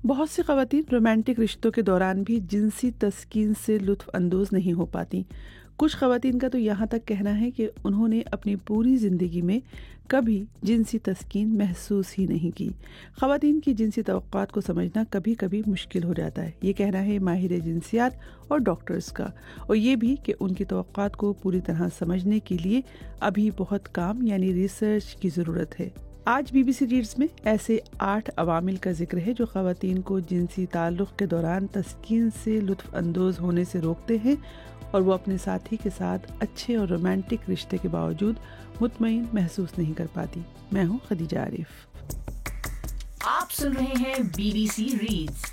बहुत सी ख़वातीन रोमांटिक रिश्तों के दौरान भी जिनसी तस्कीन से लुत्फ़ अंदोज़ नहीं हो पाती। कुछ ख़वातीन का तो यहाँ तक कहना है कि उन्होंने अपनी पूरी ज़िंदगी में कभी जिनसी तस्कीन महसूस ही नहीं की। ख़वातीन की जिनसी तवक्कुआत को समझना कभी कभी मुश्किल हो जाता है, ये कहना है माहिर जिनसियात और डॉक्टर्स का, और ये भी कि उनकी तवक्कुआत को पूरी तरह समझने के लिए अभी बहुत काम यानी रिसर्च की ज़रूरत है। आज BBC रीड्स में ऐसे 8 अवामिल का जिक्र है जो ख़वातीन को जिनसी ताल्लुक़ के दौरान तस्कीन से लुत्फ़ अंदोज़ होने से रोकते हैं और वो अपने साथी के साथ अच्छे और रोमांटिक रिश्ते के बावजूद मुतमईन महसूस नहीं कर पाती। मैं हूँ खदीजा आरिफ। आप सुन रहे हैं BBC रीड्स।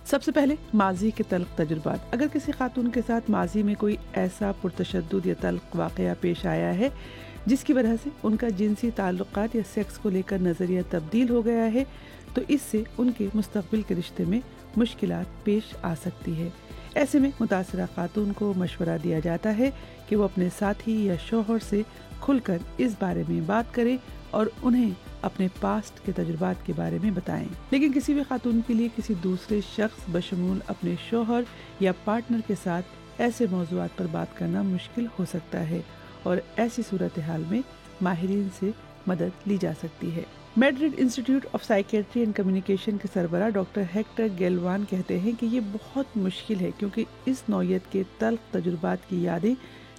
सबसे पहले माजी के तल्ख तजुर्बात। अगर किसी खातून के साथ माजी में कोई ऐसा पुरतशद्दुद या तल्ख वाक़या पेश आया है जिसकी वजह से उनका जिनसी ताल्लुकात या सेक्स को लेकर नज़रिया तब्दील हो गया है, तो इससे उनके मुस्तक़बिल के रिश्ते में मुश्किलात पेश आ सकती है। ऐसे में मुतासरा खातून को मशवरा दिया जाता है कि वो अपने साथी या शौहर से खुलकर इस बारे में बात करें और उन्हें अपने पास्ट के तजुर्बात के बारे में बताएं। लेकिन किसी भी खातून के लिए किसी दूसरे शख्स बशमूल अपने शौहर या पार्टनर के साथ ऐसे मौज़ूआत पर बात करना मुश्किल हो सकता है और ऐसी सूरत हाल में माहिरीन से मदद ली जा सकती है। Madrid institute of psychiatry and communication के सरबराह डॉक्टर हेक्टर गेलवान कहते हैं कि ये बहुत मुश्किल है क्योंकि इस नौयत के तल्ख तजुर्बात की यादें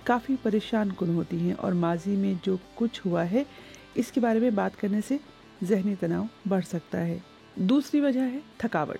काफ़ी परेशान कुन होती हैं और माजी में जो कुछ हुआ है इसके बारे में बात करने से जहनी तनाव बढ़ सकता है। दूसरी वजह है थकावट।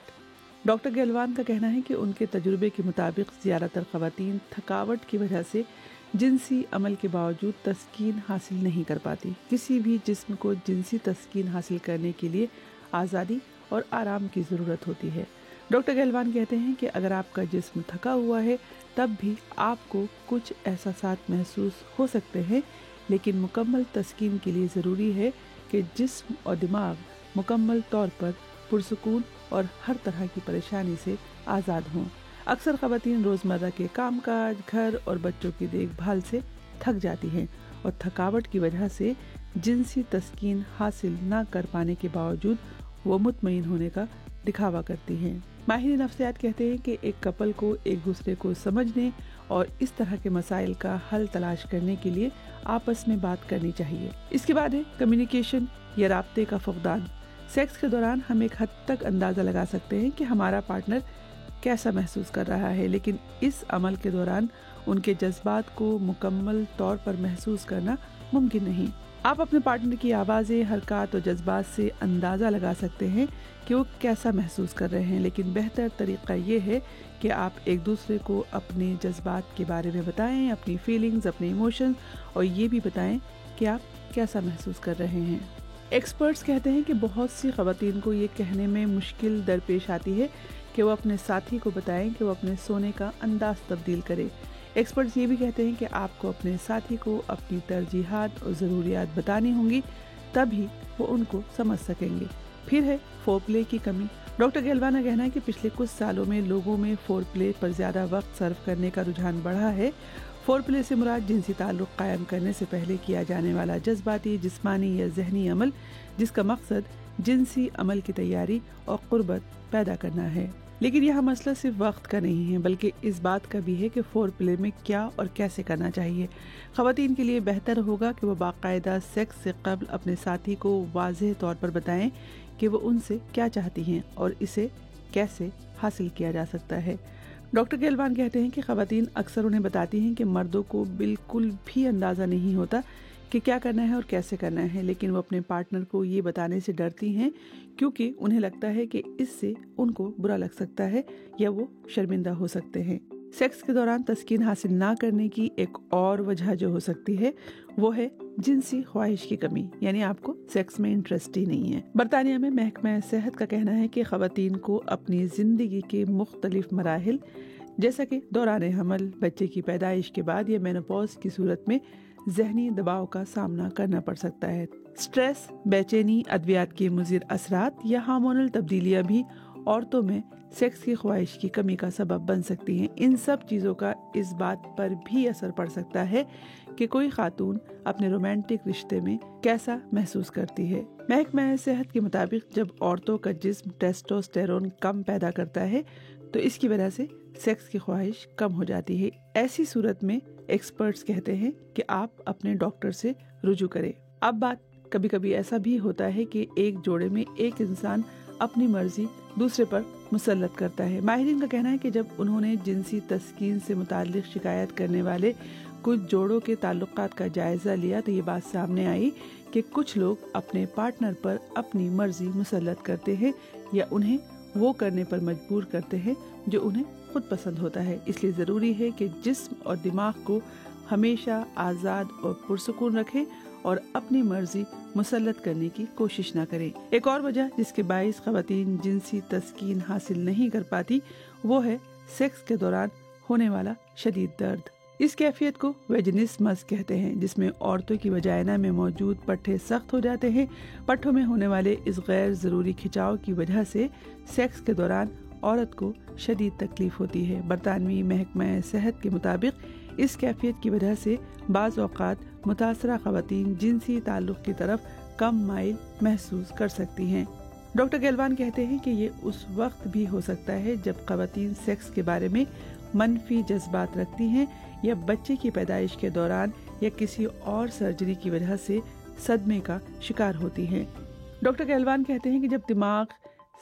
डॉक्टर गेलवान का कहना है कि उनके तजुर्बे के मुताबिक ज़्यादातर ख़वातीन थकावट की वजह से जिनसी अमल के बावजूद तस्कीन हासिल नहीं कर पाती। किसी भी जिस्म को जिनसी तस्कीन हासिल करने के लिए आज़ादी और आराम की ज़रूरत होती है। डॉक्टर गेलवान कहते हैं कि अगर आपका जिस्म थका हुआ है तब भी आपको कुछ एहसासात महसूस हो सकते हैं, लेकिन मुकम्मल तस्कीन के लिए ज़रूरी है कि जिस्म और दिमाग मुकम्मल तौर पर पुरसुकून और हर तरह की परेशानी से आज़ाद हों। अक्सर ख़वातीन रोज़मर्रा के कामकाज, घर और बच्चों की देखभाल से थक जाती हैं और थकावट की वजह से जिनसी तस्कीन हासिल न कर पाने के बावजूद वो मुतमईन होने का दिखावा करती हैं। माहिर नफ्सियात कहते हैं कि एक कपल को एक दूसरे को समझने और इस तरह के मसाइल का हल तलाश करने के लिए आपस में बात करनी चाहिए। इसके बाद है कम्युनिकेशन या राब्ते का फुक़दान। सेक्स के दौरान हम एक हद तक अंदाज़ा लगा सकते हैं कि हमारा पार्टनर कैसा महसूस कर रहा है, लेकिन इस अमल के दौरान उनके जज्बात को मुकम्मल तौर पर महसूस करना मुमकिन नहीं। आप अपने पार्टनर की आवाज़ें, हरकत और जज्बात से अंदाज़ा लगा सकते हैं कि वो कैसा महसूस कर रहे हैं, लेकिन बेहतर तरीक़ा ये है कि आप एक दूसरे को अपने जज्बात के बारे में बताएं, अपनी फीलिंग्स, अपने इमोशंस, और ये भी बताएं कि आप कैसा महसूस कर रहे हैं। एक्सपर्ट्स कहते हैं कि बहुत सी ख़वातीन को ये कहने में मुश्किल दरपेश आती है कि वो अपने साथी को बताएं कि वो अपने सोने का अंदाज तब्दील करे। एक्सपर्ट्स ये भी कहते हैं कि आपको अपने साथी को अपनी तरजीहात और ज़रूरियात बतानी होंगी, तभी वो उनको समझ सकेंगे। फिर है फोरप्ले की कमी। डॉक्टर गेलवान का कहना है कि पिछले कुछ सालों में लोगों में फोरप्ले पर ज़्यादा वक्त सर्व करने का रुझान बढ़ा है। फोरप्ले से मुराद जिनसी ताल्लुक़ कायम करने से पहले किया जाने वाला जज्बाती, जिस्मानी या ज़हनी अमल जिसका मकसद जिनसी अमल की तैयारी और क़ुर्बत पैदा करना है। लेकिन यह मसला सिर्फ वक्त का नहीं है, बल्कि इस बात का भी है कि फोरप्ले में क्या और कैसे करना चाहिए। ख़वातीन के लिए बेहतर होगा कि वो बाकायदा सेक्स से कबल अपने साथी को वाज़ेह तौर पर बताएं कि वो उनसे क्या चाहती हैं और इसे कैसे हासिल किया जा सकता है। डॉक्टर गेलवान कहते हैं कि ख़वातीन अक्सर उन्हें बताती हैं कि मर्दों को बिल्कुल भी अंदाज़ा नहीं होता कि क्या करना है और कैसे करना है, लेकिन वो अपने पार्टनर को ये बताने से डरती हैं क्योंकि उन्हें लगता है कि इससे उनको बुरा लग सकता है या वो शर्मिंदा हो सकते हैं। सेक्स के दौरान तस्कीन हासिल ना करने की एक और वजह जो हो सकती है वो है जिनसी ख्वाहिश की कमी, यानी आपको सेक्स में इंटरेस्ट ही नहीं है। बरतानिया में महकमा सेहत का कहना है कि ख़वातीन को अपनी ज़िंदगी के मुख्तलिफ मराहिल जैसा कि दौरान हमल, बच्चे की पैदाइश के बाद या मेनोपॉज की सूरत में ज़हनी दबाव का सामना करना पड़ सकता है। स्ट्रेस, बेचैनी, अद्वियात के मुज़िर असरात या हार्मोनल तब्दीलियाँ भी औरतों में सेक्स की ख्वाहिश की कमी का सबब बन सकती हैं। इन सब चीज़ों का इस बात पर भी असर पड़ सकता है کہ کوئی خاتون اپنے رومانٹک رشتے میں کیسا محسوس کرتی ہے۔ محکمہ صحت کے مطابق جب عورتوں کا جسم ٹیسٹوسٹیرون کم پیدا کرتا ہے تو اس کی وجہ سے سیکس کی خواہش کم ہو جاتی ہے۔ ایسی صورت میں ایکسپرٹس کہتے ہیں کہ آپ اپنے ڈاکٹر سے رجوع کریں۔ اب بات کبھی کبھی ایسا بھی ہوتا ہے کہ ایک جوڑے میں ایک انسان اپنی مرضی دوسرے پر مسلط کرتا ہے۔ ماہرین کا کہنا ہے کہ جب انہوں نے جنسی تسکین سے متعلق شکایت کرنے والے کچھ جوڑوں کے تعلقات کا جائزہ لیا تو یہ بات سامنے آئی کہ کچھ لوگ اپنے پارٹنر پر اپنی مرضی مسلط کرتے ہیں یا انہیں وہ کرنے پر مجبور کرتے ہیں جو انہیں خود پسند ہوتا ہے۔ اس لیے ضروری ہے کہ جسم اور دماغ کو ہمیشہ آزاد اور پرسکون رکھیں اور اپنی مرضی مسلط کرنے کی کوشش نہ کریں۔ ایک اور وجہ جس کے باعث خواتین جنسی تسکین حاصل نہیں کر پاتی وہ ہے سیکس کے دوران ہونے والا شدید درد۔ اس کیفیت کو ویجنسمس کہتے ہیں، جس میں عورتوں کی وجائنا میں موجود پٹھے سخت ہو جاتے ہیں۔ پٹھوں میں ہونے والے اس غیر ضروری کھچاؤ کی وجہ سے سیکس کے دوران عورت کو شدید تکلیف ہوتی ہے۔ برطانوی محکمہ صحت کے مطابق اس کیفیت کی وجہ سے بعض اوقات متاثرہ خواتین جنسی تعلق کی طرف کم مائل محسوس کر سکتی ہیں۔ ڈاکٹر گیلوان کہتے ہیں کہ یہ اس وقت بھی ہو سکتا ہے جب خواتین سیکس کے بارے میں منفی جذبات رکھتی ہیں یا بچے کی پیدائش کے دوران یا کسی اور سرجری کی وجہ سے صدمے کا شکار ہوتی ہیں۔ ڈاکٹر گیلوان کہتے ہیں کہ جب دماغ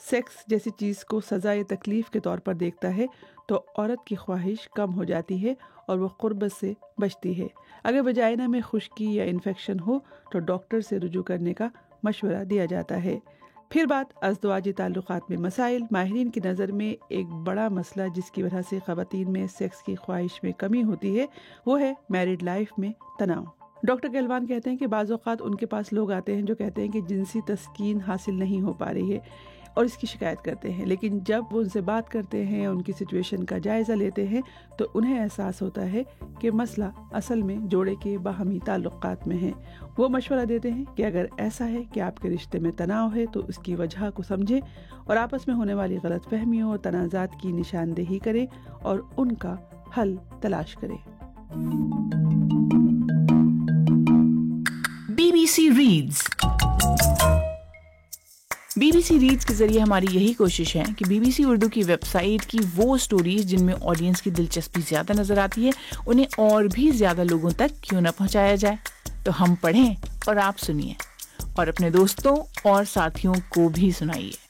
سیکس جیسی چیز کو سزا یا تکلیف کے طور پر دیکھتا ہے تو عورت کی خواہش کم ہو جاتی ہے اور وہ قربت سے بچتی ہے۔ اگر وجائنا میں خشکی یا انفیکشن ہو تو ڈاکٹر سے رجوع کرنے کا مشورہ دیا جاتا ہے۔ پھر بات ازدواجی تعلقات میں مسائل۔ ماہرین کی نظر میں ایک بڑا مسئلہ جس کی وجہ سے خواتین میں سیکس کی خواہش میں کمی ہوتی ہے وہ ہے میرڈ لائف میں تناؤ۔ ڈاکٹر گیلوان کہتے ہیں کہ بعض اوقات ان کے پاس لوگ آتے ہیں جو کہتے ہیں کہ جنسی تسکین حاصل نہیں ہو پا رہی ہے اور اس کی شکایت کرتے ہیں، لیکن جب وہ ان سے بات کرتے ہیں، ان کی سچویشن کا جائزہ لیتے ہیں تو انہیں احساس ہوتا ہے کہ مسئلہ اصل میں جوڑے کے باہمی تعلقات میں ہے۔ وہ مشورہ دیتے ہیں کہ اگر ایسا ہے کہ آپ کے رشتے میں تناؤ ہے تو اس کی وجہ کو سمجھیں اور آپس میں ہونے والی غلط فہمیوں اور تنازعات کی نشاندہی کریں اور ان کا حل تلاش کریں۔ BBC reads. BBC ریڈز کے ذریعے ہماری یہی کوشش ہے کہ BBC اردو کی ویب سائٹ کی وہ سٹوریز جن میں آڈینس کی دلچسپی زیادہ نظر آتی ہے انہیں اور بھی زیادہ لوگوں تک کیوں نہ پہنچایا جائے۔ تو ہم پڑھیں اور آپ سنیے اور اپنے دوستوں اور ساتھیوں کو بھی سنائیے۔